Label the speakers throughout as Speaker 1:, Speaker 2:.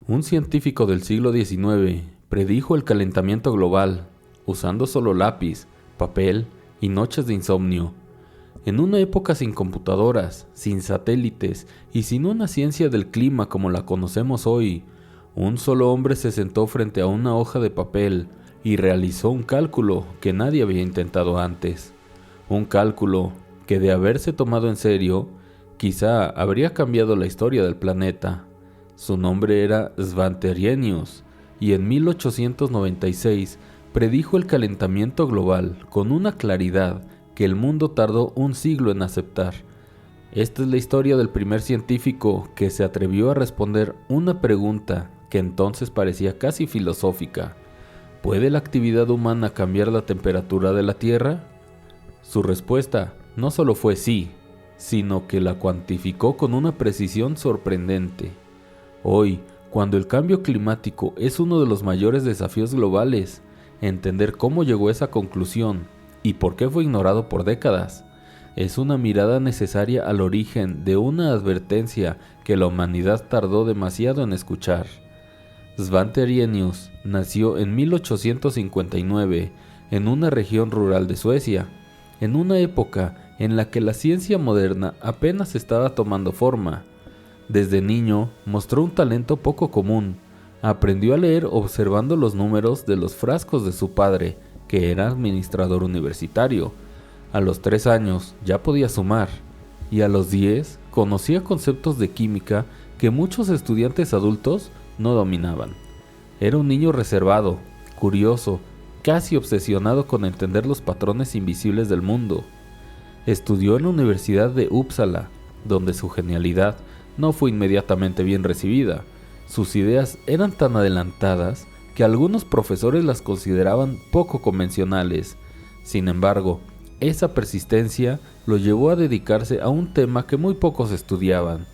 Speaker 1: Un científico del siglo XIX predijo el calentamiento global usando solo lápiz, papel y noches de insomnio. En una época sin computadoras, sin satélites y sin una ciencia del clima como la conocemos hoy, un solo hombre se sentó frente a una hoja de papel y realizó un cálculo que nadie había intentado antes. Un cálculo que, de haberse tomado en serio, quizá habría cambiado la historia del planeta. Su nombre era Svante Arrhenius, y en 1896 predijo el calentamiento global con una claridad que el mundo tardó un siglo en aceptar. Esta es la historia del primer científico que se atrevió a responder una pregunta que entonces parecía casi filosófica. ¿Puede la actividad humana cambiar la temperatura de la Tierra? Su respuesta no solo fue sí, sino que la cuantificó con una precisión sorprendente. Hoy, cuando el cambio climático es uno de los mayores desafíos globales, entender cómo llegó a esa conclusión y por qué fue ignorado por décadas, es una mirada necesaria al origen de una advertencia que la humanidad tardó demasiado en escuchar. Svante Arrhenius nació en 1859 en una región rural de Suecia, en una época en la que la ciencia moderna apenas estaba tomando forma. Desde niño mostró un talento poco común. Aprendió a leer observando los números de los frascos de su padre, que era administrador universitario. A los 3 años ya podía sumar, y a los 10 conocía conceptos de química que muchos estudiantes adultos no dominaban. Era un niño reservado, curioso, casi obsesionado con entender los patrones invisibles del mundo. Estudió en la Universidad de Uppsala, donde su genialidad no fue inmediatamente bien recibida. Sus ideas eran tan adelantadas que algunos profesores las consideraban poco convencionales. Sin embargo, esa persistencia lo llevó a dedicarse a un tema que muy pocos estudiaban: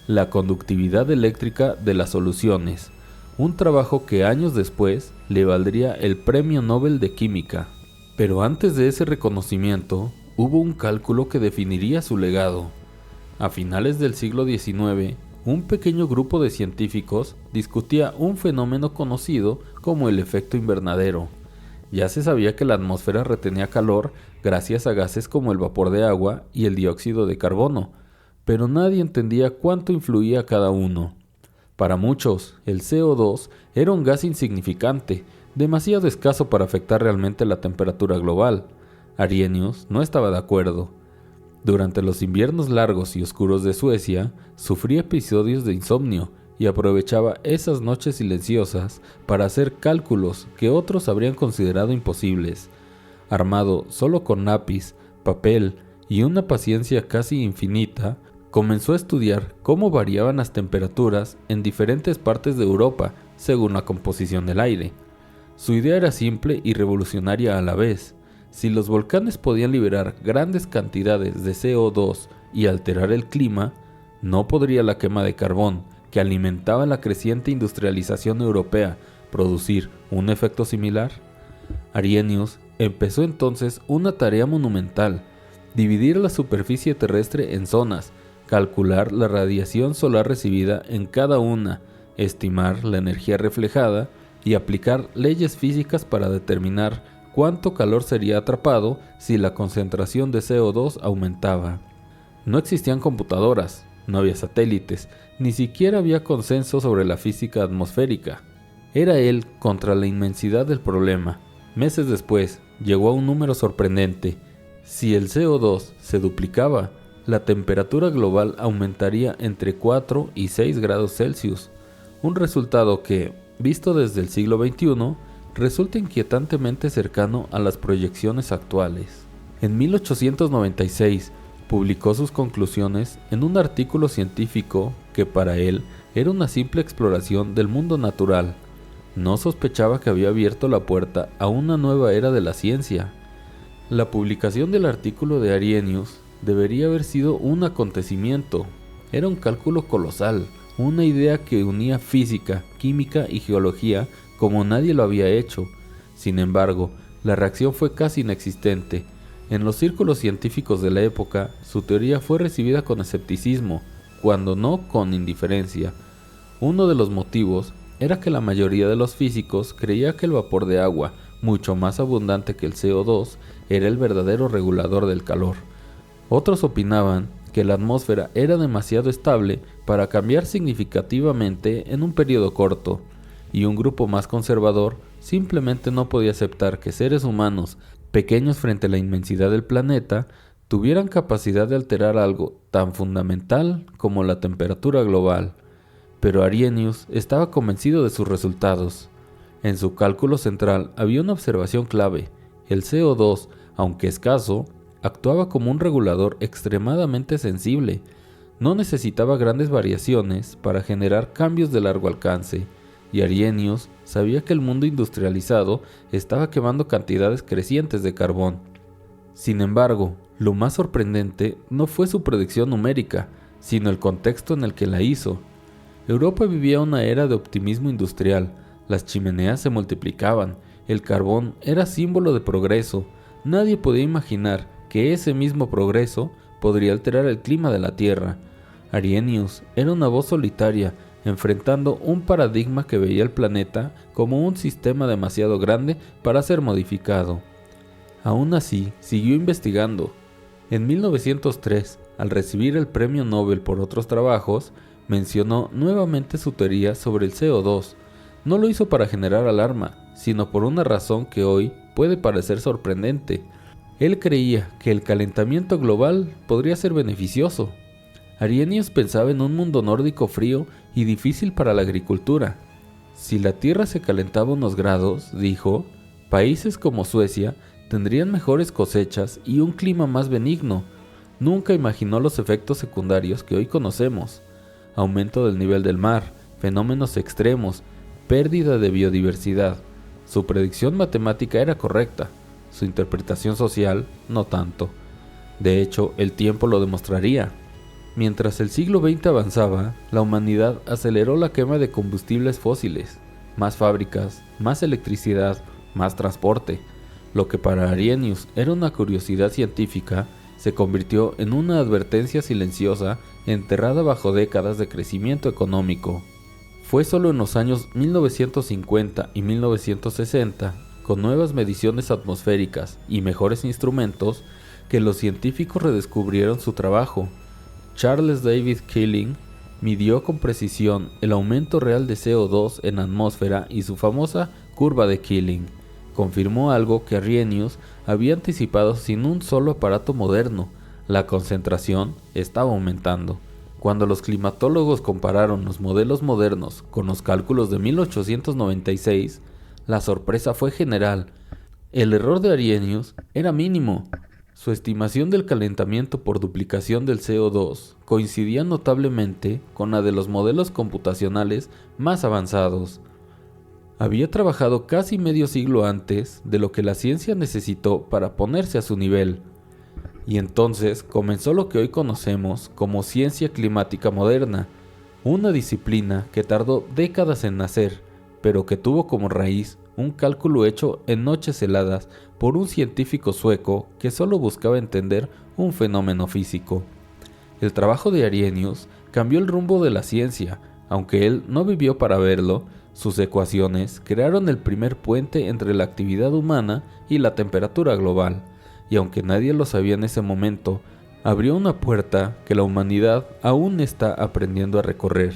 Speaker 1: la conductividad eléctrica de las soluciones, un trabajo que años después le valdría el Premio Nobel de Química. Pero antes de ese reconocimiento, hubo un cálculo que definiría su legado. A finales del siglo XIX, un pequeño grupo de científicos discutía un fenómeno conocido como el efecto invernadero. Ya se sabía que la atmósfera retenía calor gracias a gases como el vapor de agua y el dióxido de carbono, pero nadie entendía cuánto influía cada uno. Para muchos, el CO2 era un gas insignificante, demasiado escaso para afectar realmente la temperatura global. Arrhenius no estaba de acuerdo. Durante los inviernos largos y oscuros de Suecia, sufría episodios de insomnio y aprovechaba esas noches silenciosas para hacer cálculos que otros habrían considerado imposibles. Armado solo con lápiz, papel y una paciencia casi infinita, comenzó a estudiar cómo variaban las temperaturas en diferentes partes de Europa según la composición del aire. Su idea era simple y revolucionaria a la vez. Si los volcanes podían liberar grandes cantidades de CO2 y alterar el clima, ¿no podría la quema de carbón, que alimentaba la creciente industrialización europea, producir un efecto similar? Arrhenius empezó entonces una tarea monumental: dividir la superficie terrestre en zonas, calcular la radiación solar recibida en cada una, estimar la energía reflejada y aplicar leyes físicas para determinar cuánto calor sería atrapado si la concentración de CO2 aumentaba. No existían computadoras, no había satélites, ni siquiera había consenso sobre la física atmosférica. Era él contra la inmensidad del problema. Meses después, llegó a un número sorprendente. Si el CO2 se duplicaba, la temperatura global aumentaría entre 4 y 6 grados Celsius, un resultado que, visto desde el siglo XXI, resulta inquietantemente cercano a las proyecciones actuales. En 1896 publicó sus conclusiones en un artículo científico que para él era una simple exploración del mundo natural. No sospechaba que había abierto la puerta a una nueva era de la ciencia. La publicación del artículo de Arrhenius debería haber sido un acontecimiento. Era un cálculo colosal, una idea que unía física, química y geología como nadie lo había hecho. Sin embargo, la reacción fue casi inexistente. En los círculos científicos de la época, su teoría fue recibida con escepticismo, cuando no con indiferencia. Uno de los motivos era que la mayoría de los físicos creía que el vapor de agua, mucho más abundante que el CO2, era el verdadero regulador del calor. Otros opinaban que la atmósfera era demasiado estable para cambiar significativamente en un periodo corto, y un grupo más conservador simplemente no podía aceptar que seres humanos, pequeños frente a la inmensidad del planeta, tuvieran capacidad de alterar algo tan fundamental como la temperatura global. Pero Arrhenius estaba convencido de sus resultados. En su cálculo central había una observación clave: el CO2, aunque escaso, actuaba como un regulador extremadamente sensible. No necesitaba grandes variaciones para generar cambios de largo alcance, y Arrhenius sabía que el mundo industrializado estaba quemando cantidades crecientes de carbón. Sin embargo, lo más sorprendente no fue su predicción numérica, sino el contexto en el que la hizo. Europa vivía una era de optimismo industrial, las chimeneas se multiplicaban, el carbón era símbolo de progreso. Nadie podía imaginar que ese mismo progreso podría alterar el clima de la Tierra. Arrhenius era una voz solitaria, enfrentando un paradigma que veía el planeta como un sistema demasiado grande para ser modificado. Aún así, siguió investigando. En 1903, al recibir el premio Nobel por otros trabajos, mencionó nuevamente su teoría sobre el CO2. No lo hizo para generar alarma, sino por una razón que hoy puede parecer sorprendente. Él creía que el calentamiento global podría ser beneficioso. Arrhenius pensaba en un mundo nórdico frío y difícil para la agricultura. Si la Tierra se calentaba unos grados, dijo, países como Suecia tendrían mejores cosechas y un clima más benigno. Nunca imaginó los efectos secundarios que hoy conocemos: aumento del nivel del mar, fenómenos extremos, pérdida de biodiversidad. Su predicción matemática era correcta, su interpretación social no tanto. De hecho, el tiempo lo demostraría. Mientras el siglo XX avanzaba, la humanidad aceleró la quema de combustibles fósiles, más fábricas, más electricidad, más transporte. Lo que para Arrhenius era una curiosidad científica, se convirtió en una advertencia silenciosa enterrada bajo décadas de crecimiento económico. Fue solo en los años 1950 y 1960, con nuevas mediciones atmosféricas y mejores instrumentos, que los científicos redescubrieron su trabajo. Charles David Keeling midió con precisión el aumento real de CO2 en la atmósfera y su famosa curva de Keeling confirmó algo que Arrhenius había anticipado sin un solo aparato moderno: la concentración estaba aumentando. Cuando los climatólogos compararon los modelos modernos con los cálculos de 1896, la sorpresa fue general. El error de Arrhenius era mínimo. Su estimación del calentamiento por duplicación del CO2 coincidía notablemente con la de los modelos computacionales más avanzados. Había trabajado casi medio siglo antes de lo que la ciencia necesitó para ponerse a su nivel. Y entonces comenzó lo que hoy conocemos como ciencia climática moderna, una disciplina que tardó décadas en nacer, pero que tuvo como raíz un cálculo hecho en noches heladas por un científico sueco que solo buscaba entender un fenómeno físico. El trabajo de Arrhenius cambió el rumbo de la ciencia, aunque él no vivió para verlo. Sus ecuaciones crearon el primer puente entre la actividad humana y la temperatura global, y aunque nadie lo sabía en ese momento, abrió una puerta que la humanidad aún está aprendiendo a recorrer.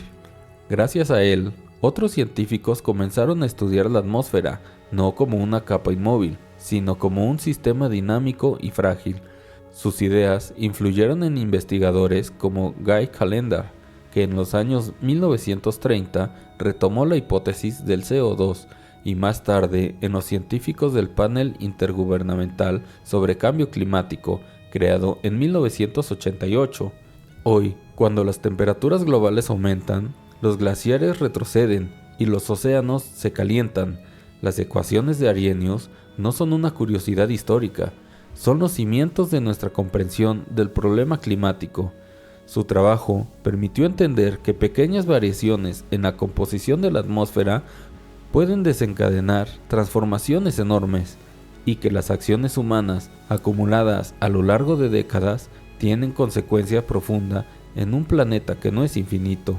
Speaker 1: Gracias a él, otros científicos comenzaron a estudiar la atmósfera, no como una capa inmóvil, sino como un sistema dinámico y frágil. Sus ideas influyeron en investigadores como Guy Callendar, que en los años 1930 retomó la hipótesis del CO2, y más tarde en los científicos del Panel Intergubernamental sobre Cambio Climático, creado en 1988. Hoy, cuando las temperaturas globales aumentan, los glaciares retroceden y los océanos se calientan, las ecuaciones de Arrhenius no son una curiosidad histórica, son los cimientos de nuestra comprensión del problema climático. Su trabajo permitió entender que pequeñas variaciones en la composición de la atmósfera pueden desencadenar transformaciones enormes, y que las acciones humanas acumuladas a lo largo de décadas tienen consecuencia profunda en un planeta que no es infinito.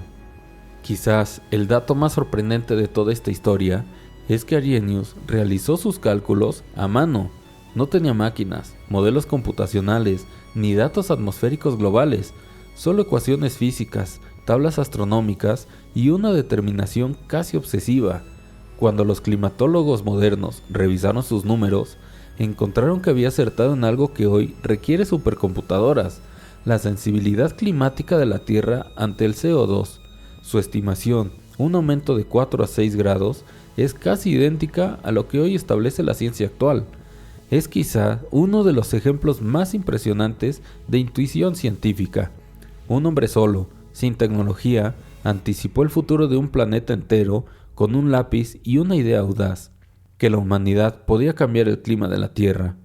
Speaker 1: Quizás el dato más sorprendente de toda esta historia es que Arrhenius realizó sus cálculos a mano. No tenía máquinas, modelos computacionales, ni datos atmosféricos globales, solo ecuaciones físicas, tablas astronómicas y una determinación casi obsesiva. Cuando los climatólogos modernos revisaron sus números, encontraron que había acertado en algo que hoy requiere supercomputadoras: la sensibilidad climática de la Tierra ante el CO2. Su estimación, un aumento de 4 a 6 grados, es casi idéntica a lo que hoy establece la ciencia actual. Es quizá uno de los ejemplos más impresionantes de intuición científica. Un hombre solo, sin tecnología, anticipó el futuro de un planeta entero con un lápiz y una idea audaz: que la humanidad podía cambiar el clima de la Tierra.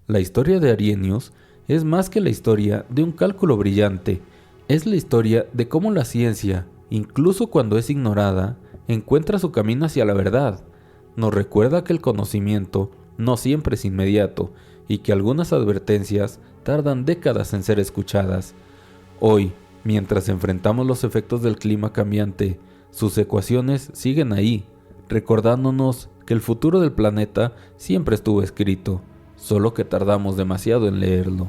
Speaker 1: La historia de Arrhenius es más que la historia de un cálculo brillante, es la historia de cómo la ciencia, incluso cuando es ignorada, encuentra su camino hacia la verdad. Nos recuerda que el conocimiento no siempre es inmediato y que algunas advertencias tardan décadas en ser escuchadas. Hoy, mientras enfrentamos los efectos del clima cambiante, sus ecuaciones siguen ahí, recordándonos que el futuro del planeta siempre estuvo escrito, solo que tardamos demasiado en leerlo.